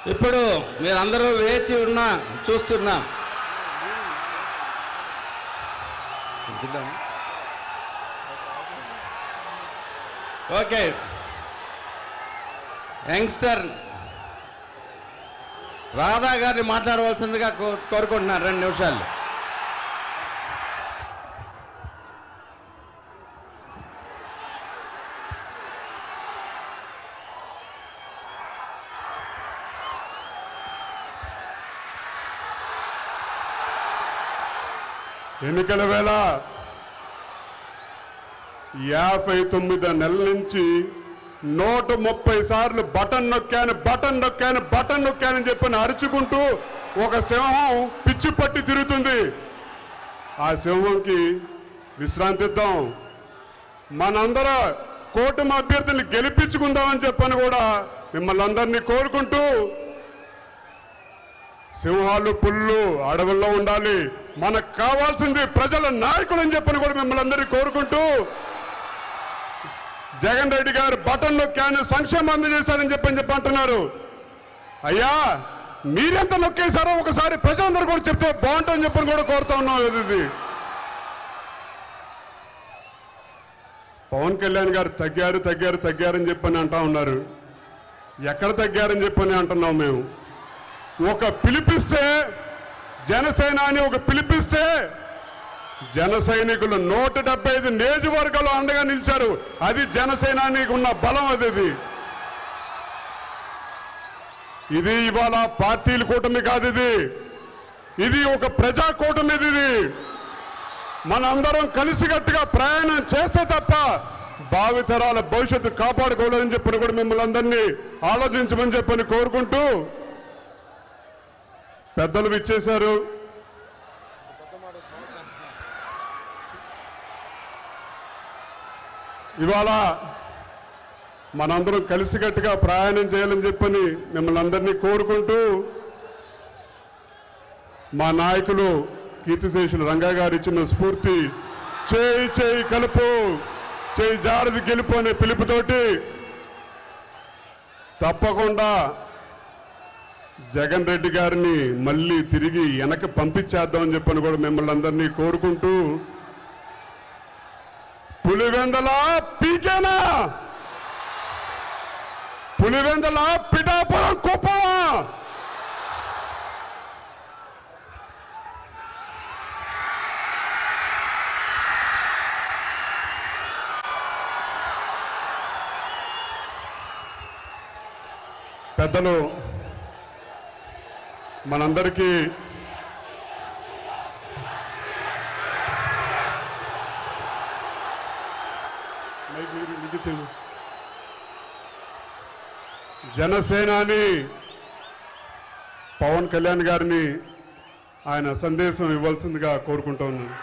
ఇప్పుడు మీరందరూ వేచి ఉన్నా చూస్తున్నా ఓకే యంగ్స్టర్ రాధా గారిని మాట్లాడవలసిందిగా కోరుకుంటున్నారు 2 నిమిషాలు. ఎన్నికల వేళ 59 నెలల నుంచి 130 సార్లు బటన్ నొక్కానని చెప్పని అరుచుకుంటూ ఒక సింహం పిచ్చి పట్టి తిరుగుతుంది. ఆ సింహంకి విశ్రాంతి ఇద్దాం. మనందరూ కూటమి అభ్యర్థుల్ని గెలిపించుకుందామని చెప్పని కూడా మిమ్మల్ని అందరినీ కోరుకుంటూ, సింహాలు పుల్లు అడవుల్లో ఉండాలి, మనకు కావాల్సింది ప్రజల నాయకులు అని చెప్పని కూడా మిమ్మల్ని అందరినీ కోరుకుంటూ, జగన్ రెడ్డి గారు బటన్ నొక్కాను సంక్షేమం అందజేశారని చెప్పి అంటున్నారు. అయ్యా మీరెంత నొక్కేశారో ఒకసారి ప్రజలందరూ కూడా చెప్తే బాగుంటుందని చెప్పని కూడా కోరుతా ఉన్నాం. ఇది పవన్ కళ్యాణ్ గారు తగ్గారని చెప్పని అంటా ఉన్నారు. ఎక్కడ తగ్గారని చెప్పని అంటున్నాం మేము. ఒక పిలిపిస్తే జనసేన అని ఒక పిలిపిస్తే జన సైనికులు 175 నియోజకవర్గాలు అండగా నిలిచారు. అది జనసేనానికి ఉన్న బలం. ఇది ఇవాళ పార్టీల కూటమి కాదు, ఇది ఒక ప్రజా కూటమి. ఇది మనందరం కలిసికట్టుగా ప్రయాణం చేస్తే తప్ప భావితరాల భవిష్యత్తు కాపాడుకోవాలని చెప్పని కూడా మిమ్మల్ని అందరినీ ఆలోచించమని చెప్పని కోరుకుంటూ, పెద్దలు విచ్చేశారు. ఇవాళ మనందరం కలిసికట్టుగా ప్రయాణం చేయాలని చెప్పని మిమ్మల్ని అందరినీ కోరుకుంటూ, మా నాయకులు కీర్తిశేషులు రంగా గారు ఇచ్చిన స్ఫూర్తి చేయి కలుపు, చేయి జారది గెలుపు అనే పిలుపుతోటి తప్పకుండా జగన్ రెడ్డి గారిని మళ్ళీ తిరిగి వెనక్కి పంపించేద్దామని చెప్పని కూడా మిమ్మల్ని అందరినీ కోరుకుంటూ, పులివెందల పీకేనా, పులివెందల పిఠాపురం కుప్పమా, పెద్దలు మనందరికీ జనసేనాని పవన్ కళ్యాణ్ గారిని ఆయన సందేశం ఇవ్వాల్సిందిగా కోరుకుంటూ ఉన్నాను.